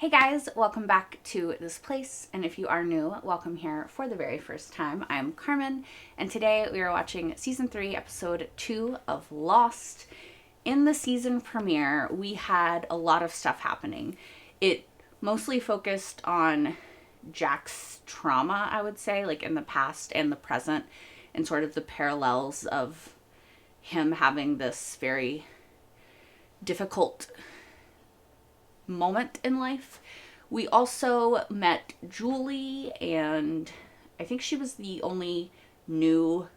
Hey guys, welcome back to this place, and if you are new, welcome here for the very first time. I'm Carmen, and today we are watching Season 3, Episode 2 of Lost. In the season premiere, we had a lot of stuff happening. It mostly focused on Jack's trauma, I would say, like in the past and the present, and sort of the parallels of him having this very difficult moment in life. We also met Julie, and I think she was the only new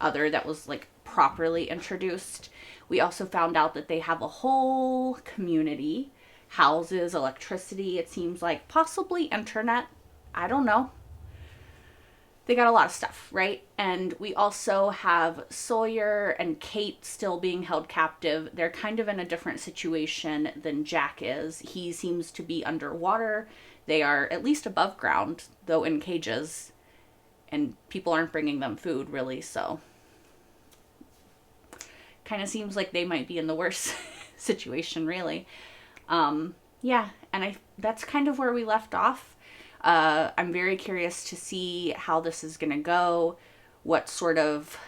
other that was like properly introduced. We also found out that they have a whole community, houses, electricity, it seems like, possibly internet. I don't know. They got a lot of stuff, right? And we also have Sawyer and Kate still being held captive. They're kind of in a different situation than Jack is. He seems to be underwater. They are at least above ground, though in cages. And people aren't bringing them food, really, so kind of seems like they might be in the worst situation, really. Yeah, and that's kind of where we left off. I'm very curious to see how this is going to go, what sort of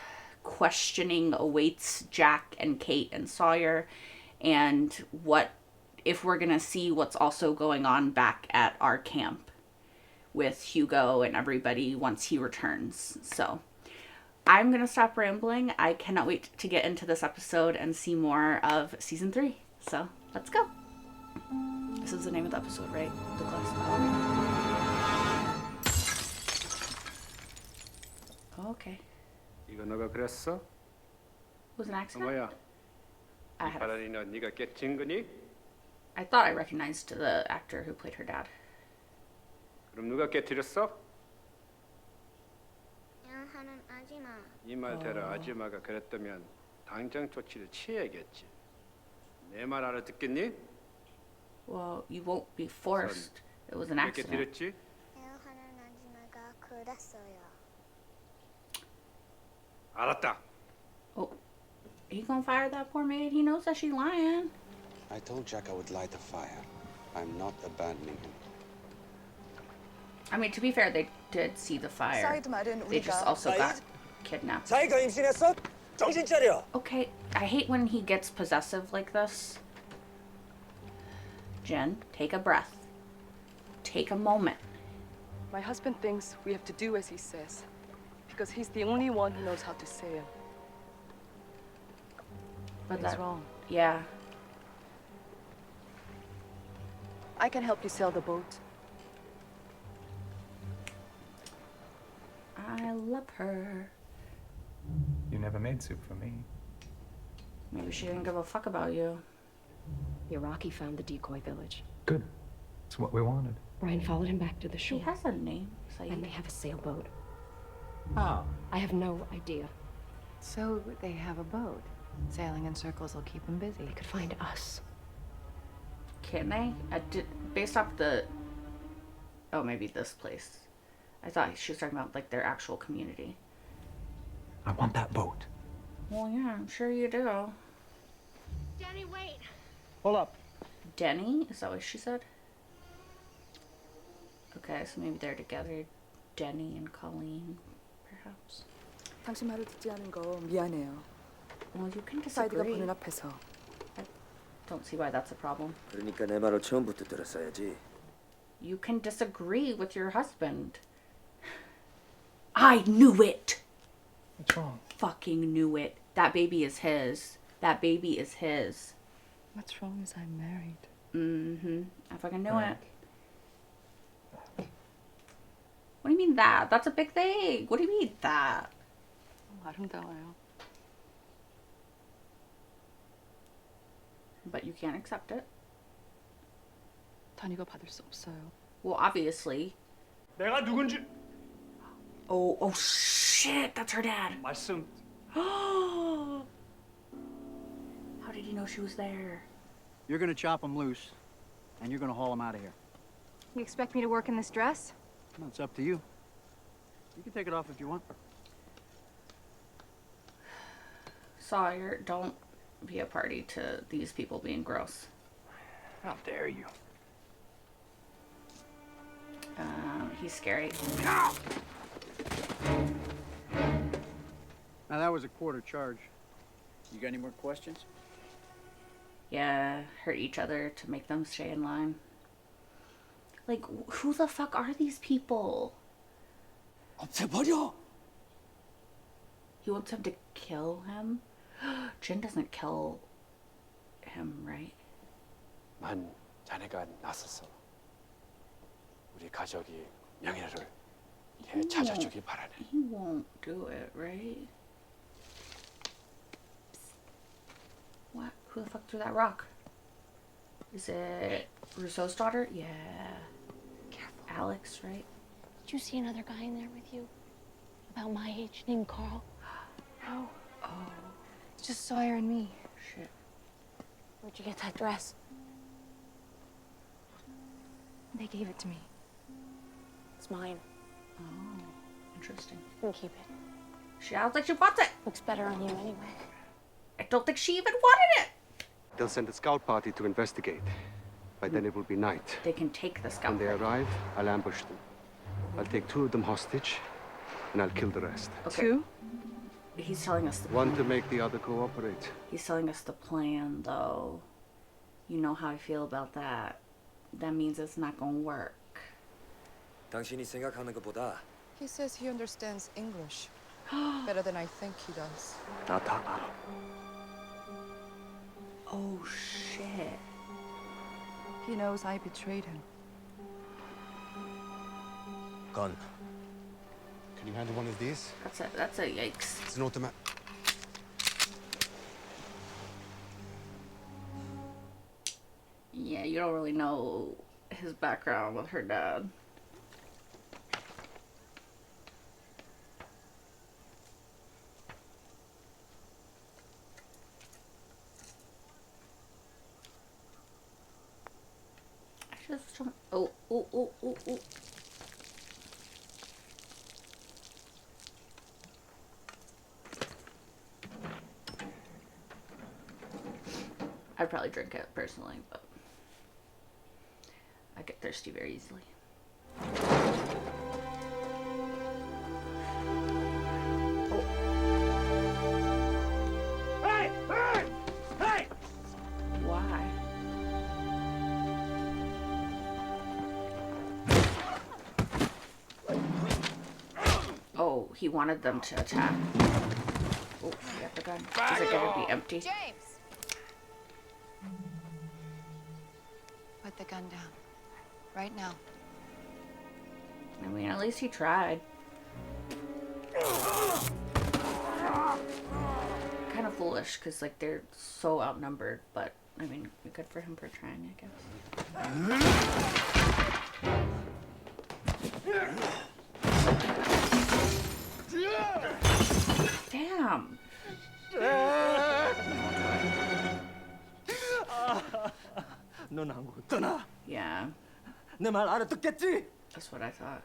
questioning awaits Jack and Kate and Sawyer, and what if we're going to see what's also going on back at our camp with Hugo and everybody once he returns. So I'm going to stop rambling. I cannot wait to get into this episode and see more of Season 3. So let's go. This is the name of the episode, right? The Glass Ballerina. Okay. 이거 너가 그랬어? Was an accident? 뭐야? I 이 발레리나 네가 깨친 거니? thought I recognized the actor who played her dad. 그럼 누가 깨뜨렸어? 하는 아줌마. 이 말대로 아줌마가 그랬다면 당장 조치를 취해야겠지. 내 말 알아듣겠니? Well, you won't be forced. It was an 왜 accident. 깨뜨렸지? 하는 아줌마가 그랬어요. 알았다. Oh, he gonna fire that poor maid? He knows that she's lying. I told Jack I would light the fire. I'm not abandoning him. I mean, to be fair, they did see the fire. They just also got kidnapped. 자기가 임신했어? 정신 차려. Okay, I hate when he gets possessive like this. Jen, take a breath. Take a moment. My husband thinks we have to do as he says, because he's the only one who knows how to sail. But He's wrong. Yeah. I can help you sail the boat. I love her. You never made soup for me. Maybe she didn't give a fuck about you. Iraqi found the decoy village. Good. It's what we wanted. Brian followed him back to the She shore. has a name. And they have a sailboat. Oh, I have no idea. so they have a boat. Sailing in circles will keep them busy. They could find us. Can they? Based off the... Oh, maybe this place. I thought she was talking about, like, their actual community. I want that boat. Well, yeah, I'm sure you do. Danny, wait. Hold up. Denny? Is that what she said? Okay, so maybe they're together. Denny and Colleen, perhaps. 당신 말을 듣지 않은 거 미안해요. Well, you can 사이드가 disagree. 보는 앞에서. Don't see why that's a problem. 그러니까 내 말을 처음부터 들었어야지. You can disagree with your husband. I knew it! What's wrong? Fucking knew it. That baby is his. That baby is his. What's wrong is I'm married. Mm-hmm. I fucking knew Right. it. What do you mean that? That's a big thing. What do you mean that? 아름다워요. But you can't accept it. 단위가 받을 수 없어요. Well, obviously. 내가 누군지 Oh shit, that's her dad. 말씀. How did he know she was there? You're gonna chop him loose, and you're gonna haul him out of here. You expect me to work in this dress? Well, it's up to you. You can take it off if you want. Sawyer, don't be a party to these people being gross. How dare you? He's scary. Now that was a quarter charge. You got any more questions? Yeah, hurt each other to make them stay in line. Like, who the fuck are these people? 없애버려. He wants him to kill him? Jin doesn't kill him, right? 난 자네가 나서서 우리 가족이 명예를 되찾아주길 바라네. He won't do it, right? What? Who the fuck threw that rock? Is it Rousseau's daughter? Yeah. Careful. Alex, right? Did you see another guy in there with you? About my age, named Carl? No, Oh, it's just Sawyer and me. shit. Where'd you get that dress? They gave it to me. It's mine. Oh, interesting. You can keep it. She sounds like she wants it. Looks better on you anyway. I don't think she even wanted it. They'll send a scout party to investigate. By then it will be night. They can take the When scalp. they arrive, I'll ambush them. I'll take 2 of them hostage, and I'll kill the rest. Okay. Two? He's telling us the One to make the other cooperate. He's telling us the plan, though. You know how I feel about that. That means it's not gonna work. 당신이 생각하는 것보다 He says he understands English better than I think he does. 나 다 알아. Oh shit. He knows I betrayed him. Gun. Can you handle one of these? That's a yikes. It's an automatic. Yeah, you don't really know his background with her dad. I just don't. Oh. I'd probably drink it personally, but I get thirsty very easily. Hey! Hey! Hey! Why? Oh, he wanted them to attack. Oh, he got the gun. Is it gonna be empty? James! Put the gun down. Right now. I mean, at least he tried. Kind of foolish, because, like, they're so outnumbered, but, I mean, good for him for trying, I guess. Damn! 넌 한국 떠나. Yeah, 내 말 알아듣겠지? that's what I thought.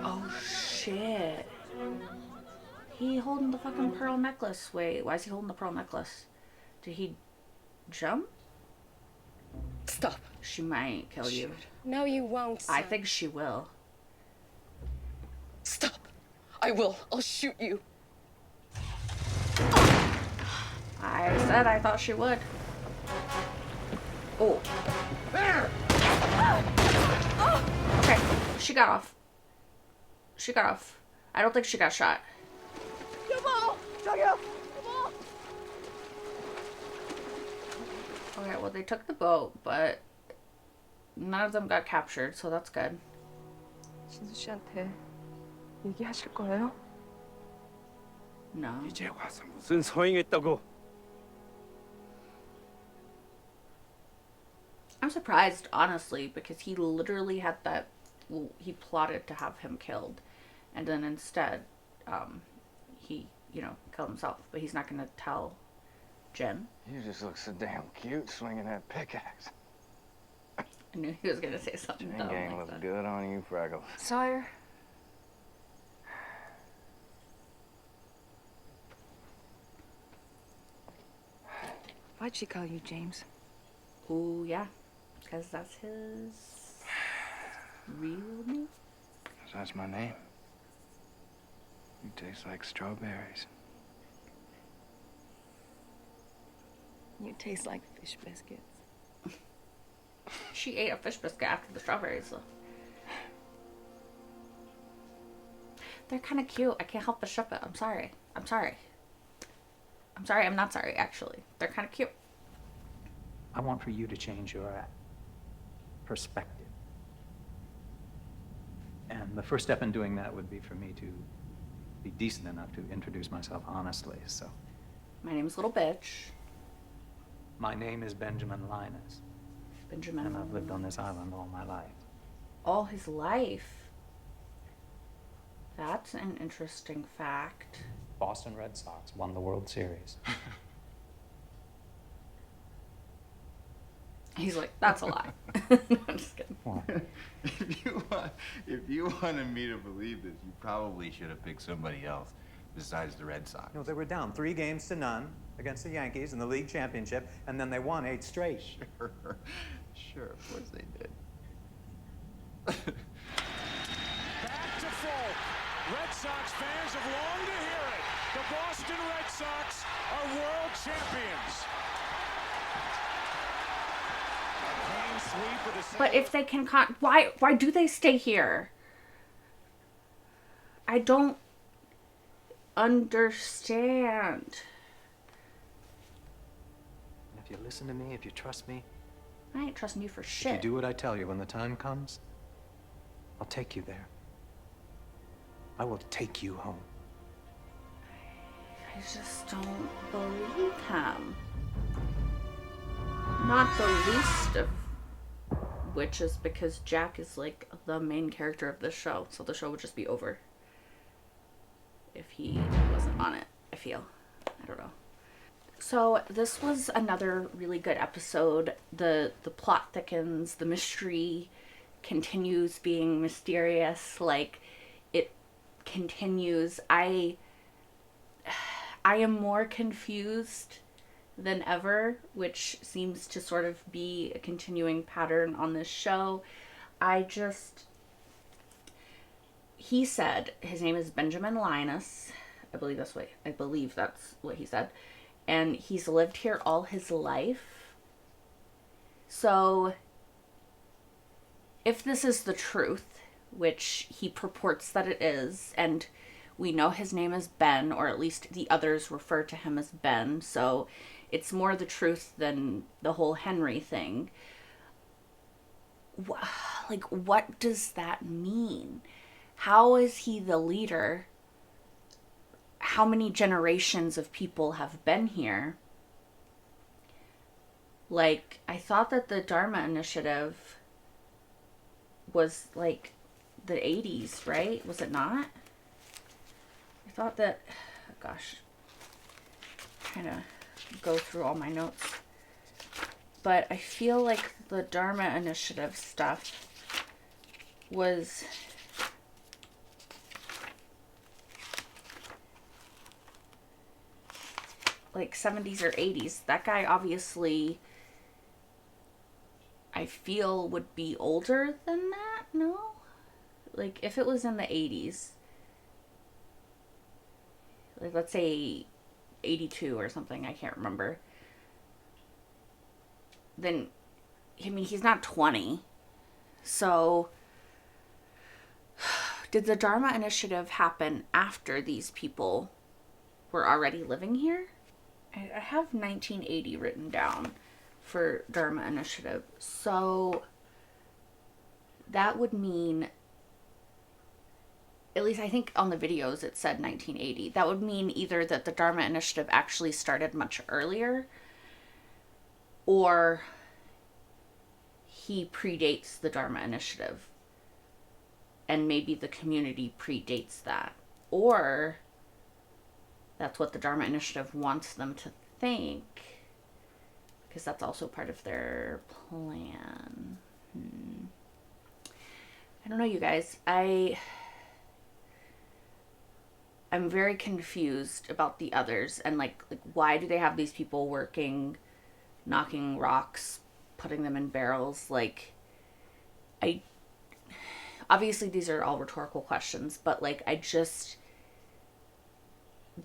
Oh, shit. He holding the fucking pearl necklace. Wait, why is he holding the pearl necklace? Did he jump? Stop. She might kill you. No, you won't. I think she will. Stop. I will. I'll shoot you. I said I thought she would. Oh. Okay, she got off. She got off. I don't think she got shot. Okay, well, they took the boat, but none of them got captured, so that's good. 진수 씨한테 얘기하실 거예요? No. 이제 와서 무슨 소용했다고? I'm surprised, honestly, because he literally had that. Well, he plotted to have him killed, and then instead, he, killed himself. But he's not gonna tell Jen. You just look so damn cute swinging that pickaxe. I knew he was gonna say something Chain dumb gang like looks that. good on you, Freckles. Sawyer, Why'd she call you James? Ooh, yeah. Because that's his real name. That's my name. You taste like strawberries. You taste like fish biscuits. She ate a fish biscuit after the strawberries, though. They're kind of cute. I can't help but ship it. I'm sorry. I'm sorry. I'm sorry. I'm not sorry, actually. They're kind of cute. I want for you to change your perspective. And the first step in doing that would be for me to be decent enough to introduce myself honestly, so. My name's Little Bitch. My name is Benjamin Linus. Benjamin. And I've lived on this island all my life. All his life. That's an interesting fact. Boston Red Sox won the World Series. He's like, that's a lie. I'm just kidding. If you wanted me to believe this, you probably should have picked somebody else besides the Red Sox. No, they were down 3-0 against the Yankees in the league championship, and then they won 8 straight. Sure, of course they did. Back to Folk. Red Sox fans have longed to hear it. The Boston Red Sox are world champions. But if they can why do they stay here? I don't understand. If you listen to me, if you trust me, I ain't trusting you for shit. if you do what I tell you when the time comes, I'll take you there. I will take you home. I just don't believe him. Not the least of which is because Jack is like the main character of this show, so the show would just be over if he wasn't on it, I feel. I don't know. So this was another really good episode. The plot thickens, the mystery continues being mysterious, like it continues. I am more confused than ever, which seems to sort of be a continuing pattern on this show. He said his name is Benjamin Linus. I believe that's what he said. And he's lived here all his life. So if this is the truth, which he purports that it is, and we know his name is Ben, or at least the others refer to him as Ben, so it's more the truth than the whole Henry thing. Like, what does that mean? How is he the leader? How many generations of people have been here? Like, I thought that the Dharma Initiative was like the 80s, right? Was it not? I thought that, gosh, trying to go through all my notes. But I feel like the Dharma Initiative stuff was like 70s or 80s. That guy obviously, I feel, would be older than that, no? Like, if it was in the 80s, like, let's say 82 or something, I can't remember, then, I mean, he's not 20. So, did the Dharma Initiative happen after these people were already living here? I have 1980 written down for Dharma Initiative. So, that would mean, at least I think on the videos it said 1980. That would mean either that the Dharma Initiative actually started much earlier, or he predates the Dharma Initiative, and maybe the community predates that. Or that's what the Dharma Initiative wants them to think, because that's also part of their plan. I don't know, you guys. I'm very confused about the others, and like why do they have these people working knocking rocks, putting them in barrels. Like, I obviously these are all rhetorical questions, but like I just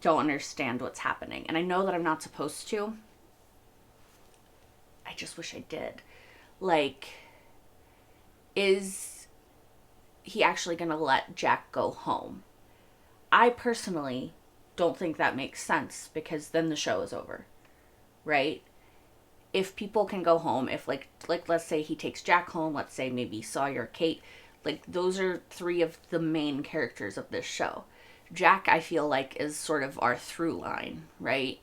don't understand what's happening. And I know that I'm not supposed to. I just wish I did. Like, is he actually going to let Jack go home? I personally don't think that makes sense, because then the show is over, right? If people can go home, if like let's say he takes Jack home, let's say maybe Sawyer, Kate, like those are three of the main characters of this show. Jack, I feel like, is sort of our through line, right?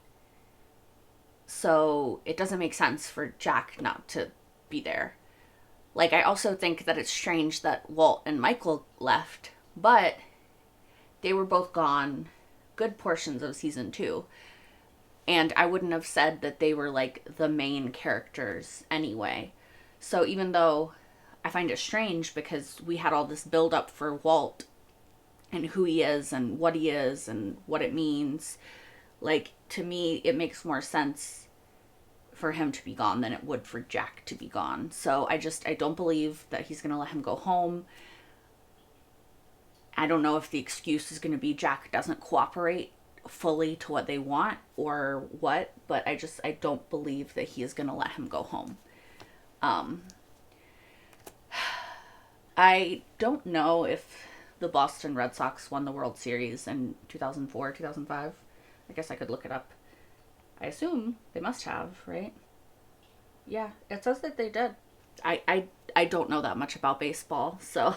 So it doesn't make sense for Jack not to be there. Like, I also think that it's strange that Walt and Michael left, but they were both gone good portions of season 2. And I wouldn't have said that they were like the main characters anyway. So even though I find it strange, because we had all this build up for Walt and who he is and what he is and what it means, like, to me it makes more sense for him to be gone than it would for Jack to be gone. So I don't believe that he's gonna let him go home. I don't know if the excuse is gonna be Jack doesn't cooperate fully to what they want or what, but I don't believe that he is gonna let him go home. I don't know if the Boston Red Sox won the World Series in 2004, 2005. I guess I could look it up. I assume they must have, right? Yeah, it says that they did. I don't know that much about baseball, so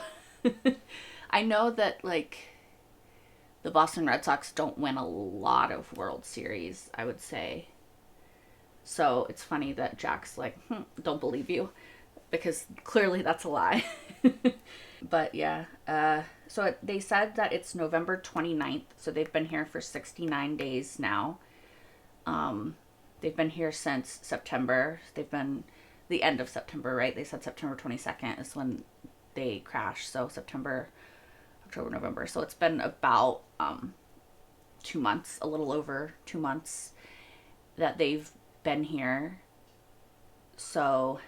I know that, like, the Boston Red Sox don't win a lot of World Series, I would say. So it's funny that Jack's like, don't believe you, because clearly that's a lie. But yeah, so they said that it's November 29th, so they've been here for 69 days now. They've been here since September. They've been the end of September, right? They said September 22nd is when they crashed. So September, October, November. So it's been about 2 months, a little over 2 months that they've been here. So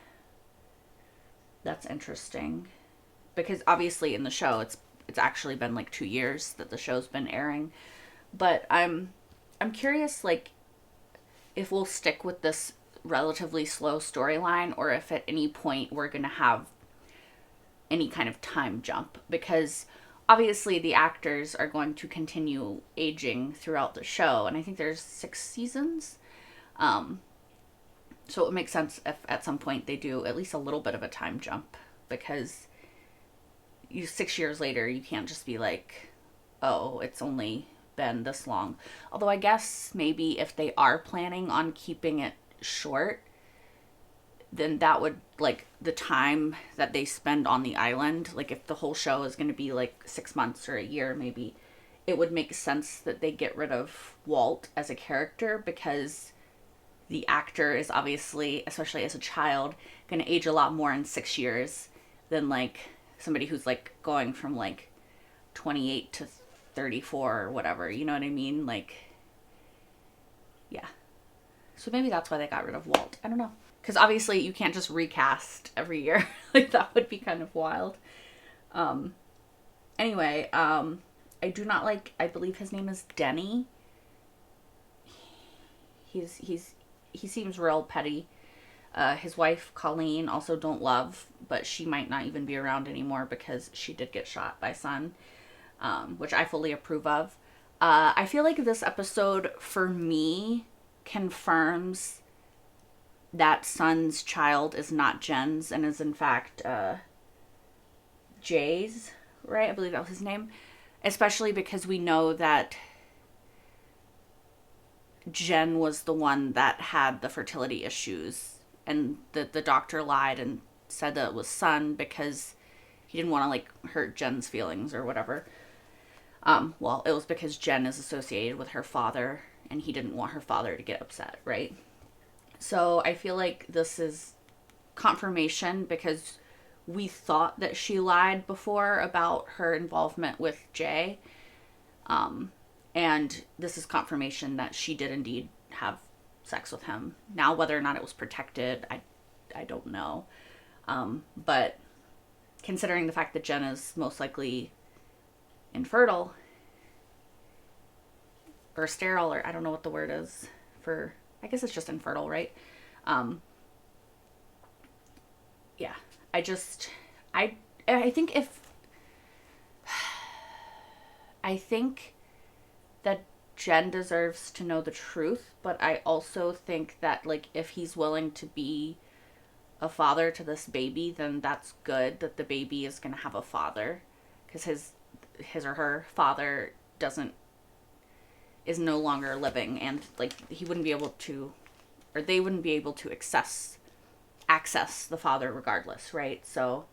that's interesting, because obviously in the show it's actually been like 2 years that the show's been airing. But I'm curious, like, if we'll stick with this relatively slow storyline, or if at any point we're going to have any kind of time jump, because obviously the actors are going to continue aging throughout the show, and I think there's 6 seasons. So it would make sense if at some point they do at least a little bit of a time jump, because 6 years later you can't just be like, oh, it's only been this long. Although I guess maybe if they are planning on keeping it short, then that would, like, the time that they spend on the island, like if the whole show is going to be like 6 months or a year, maybe it would make sense that they get rid of Walt as a character, because the actor is obviously, especially as a child, going to age a lot more in 6 years than like somebody who's like going from like 28 to 34 or whatever, you know what I mean? Like, yeah. So maybe that's why they got rid of Walt. I don't know. Because obviously you can't just recast every year. Like, that would be kind of wild. Anyway, I do not like, I believe his name is Denny. He seems real petty. His wife, Colleen, also don't love, but she might not even be around anymore because she did get shot by Son, which I fully approve of. I feel like this episode, for me, confirms that Son's child is not Jen's and is in fact Jay's, right? I believe that was his name. Especially because we know that Jen was the one that had the fertility issues, and the doctor lied and said that it was Son because he didn't want to, like, hurt Jen's feelings or whatever. Well, it was because Jen is associated with her father and he didn't want her father to get upset, right? So I feel like this is confirmation, because we thought that she lied before about her involvement with Jay. And this is confirmation that she did indeed have sex with him. Now, whether or not it was protected, I don't know. But considering the fact that Jen is most likely infertile or sterile, or I don't know what the word is for, I guess it's just infertile, right? Yeah, I think I think that Jen deserves to know the truth, but I also think that, like, if he's willing to be a father to this baby, then that's good that the baby is going to have a father, because his or her father is no longer living, and like he wouldn't be able to, or they wouldn't be able to access the father regardless, right? So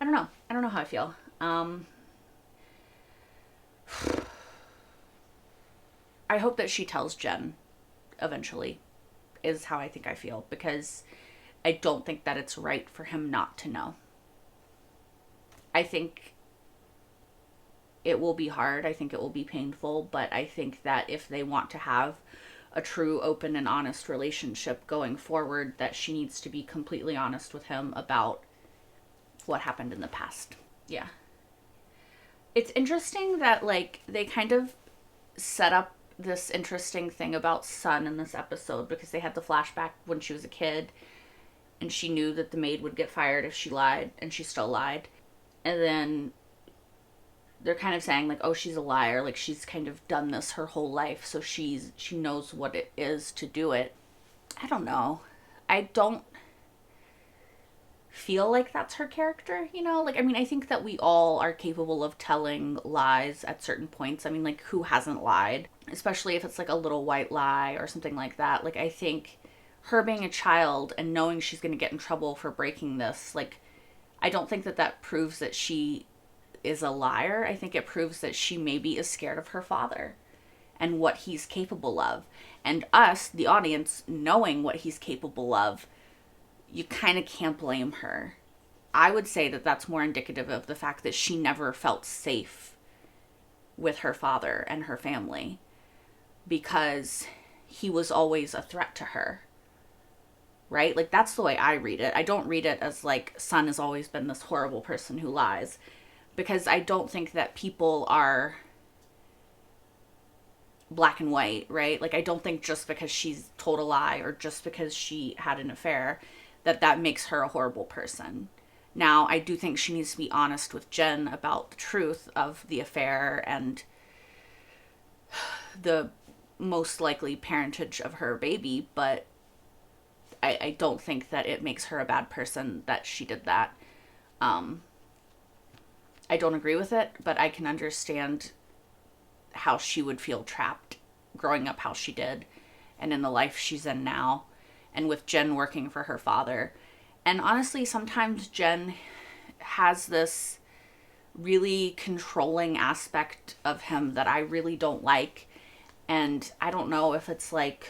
I don't know how I feel. I hope that she tells Jen eventually, is how I think I feel, because I don't think that it's right for him not to know. I think it will be hard. I think it will be painful, but I think that if they want to have a true, open, and honest relationship going forward, that she needs to be completely honest with him about what happened in the past. Yeah. It's interesting that, like, they kind of set up this interesting thing about Sun in this episode, because they had the flashback when she was a kid and she knew that the maid would get fired if she lied, and she still lied. And then they're kind of saying, like, oh, she's a liar, like she's kind of done this her whole life, so she knows what it is to do it. I don't know. I don't feel like that's her character, you know? Like, I mean, I think that we all are capable of telling lies at certain points. I mean, like, who hasn't lied? Especially if it's like a little white lie or something like that. Like, I think her being a child and knowing she's going to get in trouble for breaking this, like, I don't think that that proves that she is a liar. I think it proves that she maybe is scared of her father and what he's capable of. And us, the audience, knowing what he's capable of, you kind of can't blame her. I would say that that's more indicative of the fact that she never felt safe with her father and her family, because he was always a threat to her. Right? Like, that's the way I read it. I don't read it as, like, Sun has always been this horrible person who lies, because I don't think that people are black and white, right? Like, I don't think just because she's told a lie or just because she had an affair that makes her a horrible person. Now, I do think she needs to be honest with Jen about the truth of the affair and the most likely parentage of her baby, but I don't think that it makes her a bad person that she did that. I don't agree with it, but I can understand how she would feel trapped growing up how she did, and in the life she's in now, and with Jen working for her father. And honestly, sometimes Jen has this really controlling aspect of him that I really don't like. And I don't know if it's like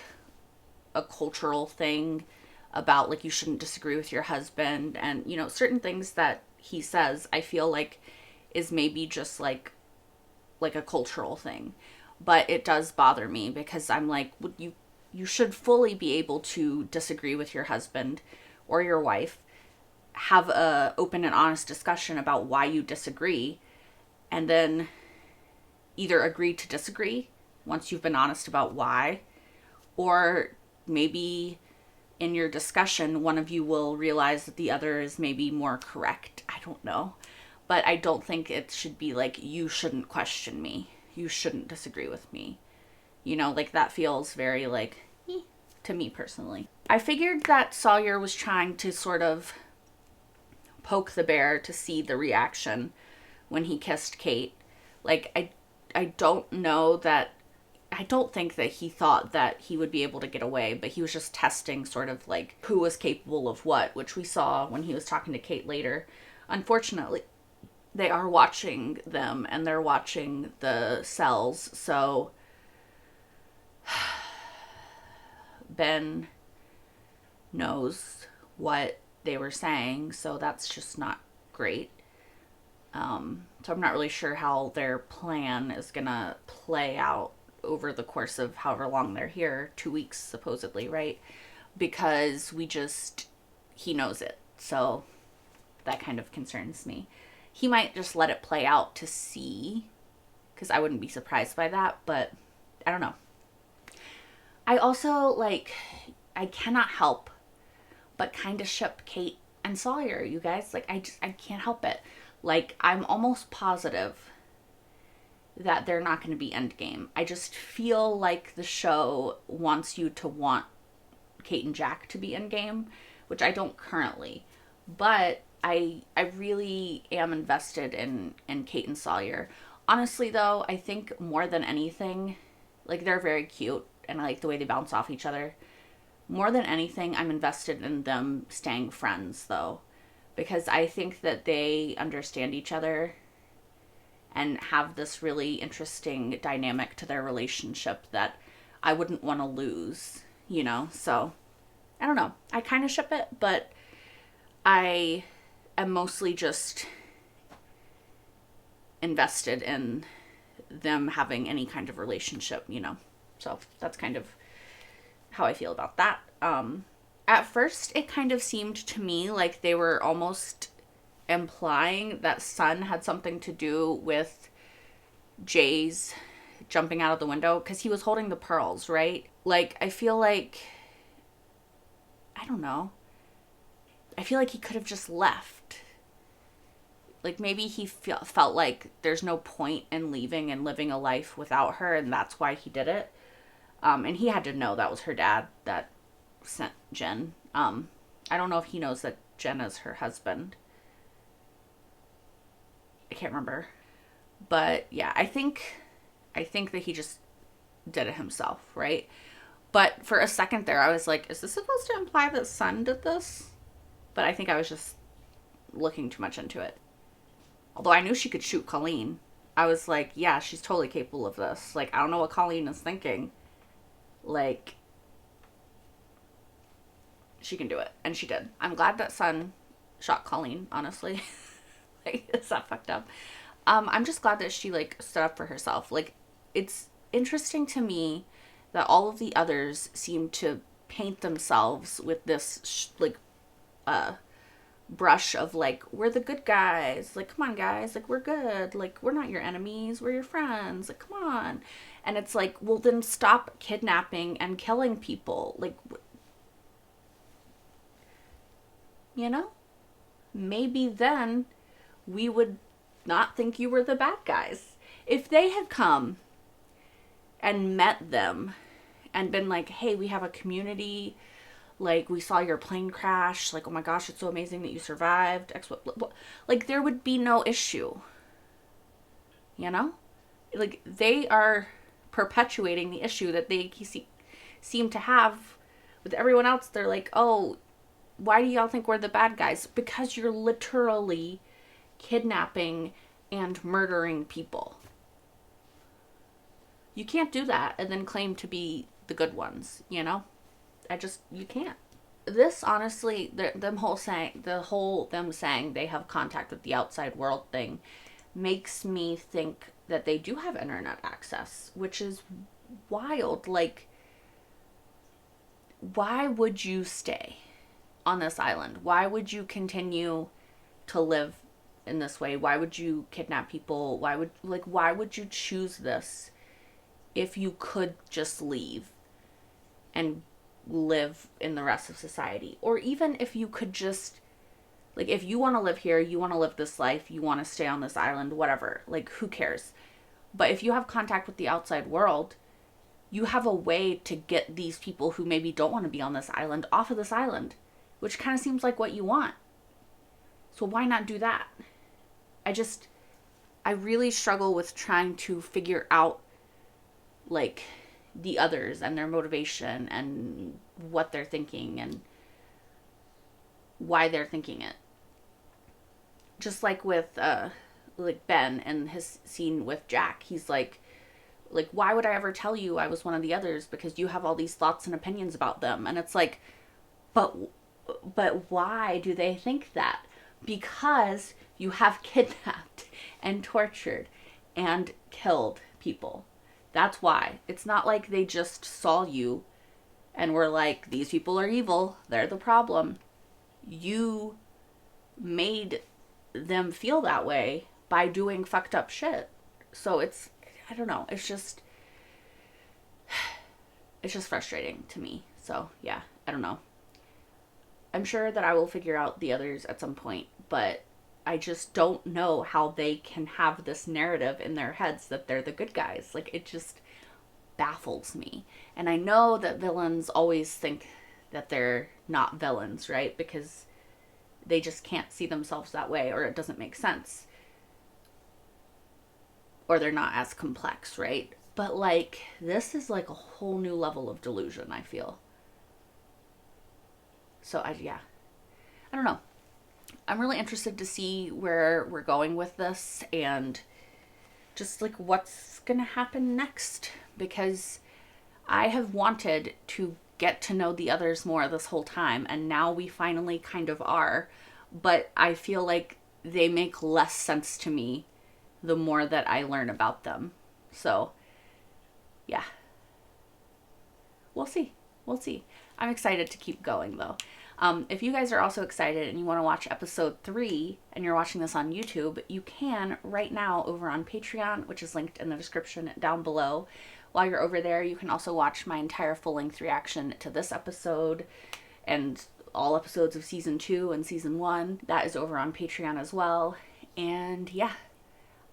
a cultural thing about, like, you shouldn't disagree with your husband, and, you know, certain things that he says, I feel like is maybe just like a cultural thing. But it does bother me, because I'm like, you should fully be able to disagree with your husband or your wife, have a open and honest discussion about why you disagree, and then either agree to disagree once you've been honest about why, or maybe in your discussion, one of you will realize that the other is maybe more correct. I don't know. But I don't think it should be like, you shouldn't question me. You shouldn't disagree with me. You know, like, that feels very, like, to me personally. I figured that Sawyer was trying to sort of poke the bear to see the reaction when he kissed Kate. Like, I don't know that, I don't think that he thought that he would be able to get away, but he was just testing sort of like who was capable of what, which we saw when he was talking to Kate later. Unfortunately, they are watching them, and they're watching the cells, so Ben knows what they were saying, so that's just not great. So I'm not really sure how their plan is gonna play out over the course of however long they're here, 2 weeks supposedly, right? Because he knows it. So that kind of concerns me. He might just let it play out to see, because I wouldn't be surprised by that, but I don't know. I also, I cannot help but kind of ship Kate and Sawyer, you guys. I can't help it. I'm almost positive that they're not going to be endgame. I just feel like the show wants you to want Kate and Jack to be endgame, which I don't currently. But I really am invested in Kate and Sawyer. Honestly, though, I think more than anything, they're very cute, and I like the way they bounce off each other. More than anything, I'm invested in them staying friends, though, because I think that they understand each other and have this really interesting dynamic to their relationship that I wouldn't want to lose, So, I don't know. I kind of ship it, but I am mostly just invested in them having any kind of relationship, So that's kind of how I feel about that. At first, it kind of seemed to me like they were almost implying that Sun had something to do with Jay's jumping out of the window, because he was holding the pearls, right? I feel like, I don't know. I feel like he could have just left. Maybe he felt like there's no point in leaving and living a life without her, and that's why he did it. And he had to know that was her dad that sent Jen. I don't know if he knows that Jen is her husband. I can't remember. But yeah, I think that he just did it himself, right? But for a second there, I was like, is this supposed to imply that Sun did this? But I think I was just looking too much into it. Although I knew she could shoot Colleen. I was like, yeah, she's totally capable of this. I don't know what Colleen is thinking. She can do it. And she did. I'm glad that Sun shot Colleen, honestly. Is that fucked up? I'm just glad that she, stood up for herself. It's interesting to me that all of the others seem to paint themselves with this, brush of, we're the good guys. Come on, guys. We're good. We're not your enemies. We're your friends. Come on. And it's well, then stop kidnapping and killing people. Maybe then we would not think you were the bad guys. If they had come and met them and been like, hey, we have a community, we saw your plane crash, oh my gosh, it's so amazing that you survived, there would be no issue. They are perpetuating the issue that they seem to have with everyone else. They're oh, why do y'all think we're the bad guys? Because you're literally kidnapping and murdering people. You can't do that and then claim to be the good ones, you can't. This, honestly, them saying they have contact with the outside world thing makes me think that they do have internet access, which is wild. Why would you stay on this island? Why would you continue to live in this way? Why would you kidnap people? Why would you choose this if you could just leave and live in the rest of society? Or even if you could just, if you want to live here, you want to live this life, you want to stay on this island, whatever, who cares? But if you have contact with the outside world, you have a way to get these people who maybe don't want to be on this island off of this island, which kind of seems like what you want. So why not do that? I really struggle with trying to figure out the others and their motivation and what they're thinking and why they're thinking it. Just with Ben and his scene with Jack, he's like, why would I ever tell you I was one of the others? Because you have all these thoughts and opinions about them. And it's but why do they think that? Because you have kidnapped and tortured and killed people. That's why. It's not like they just saw you and were like, these people are evil, they're the problem. You made them feel that way by doing fucked up shit. So it's, I don't know, it's just frustrating to me. So yeah, I don't know. I'm sure that I will figure out the others at some point, but I just don't know how they can have this narrative in their heads that they're the good guys. Like, it just baffles me. And I know that villains always think that they're not villains, right? Because they just can't see themselves that way, or it doesn't make sense. Or they're not as complex, right? But like, this is like a whole new level of delusion, I feel. So I don't know. I'm really interested to see where we're going with this and just like what's gonna happen next, because I have wanted to get to know the others more this whole time, and now we finally kind of are, but I feel like they make less sense to me the more that I learn about them. So yeah, we'll see. I'm excited to keep going though. If you guys are also excited and you want to watch episode 3 and you're watching this on YouTube, you can right now over on Patreon, which is linked in the description down below. While you're over there, you can also watch my entire full-length reaction to this episode and all episodes of season 2 and season 1. That is over on Patreon as well. And yeah,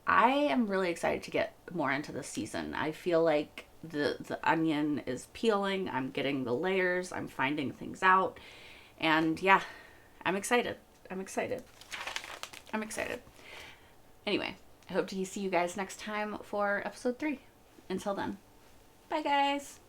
I am really excited to get more into this season. I feel like the onion is peeling. I'm getting the layers. I'm finding things out. And yeah, I'm excited. Anyway, I hope to see you guys next time for episode 3. Until then, bye guys.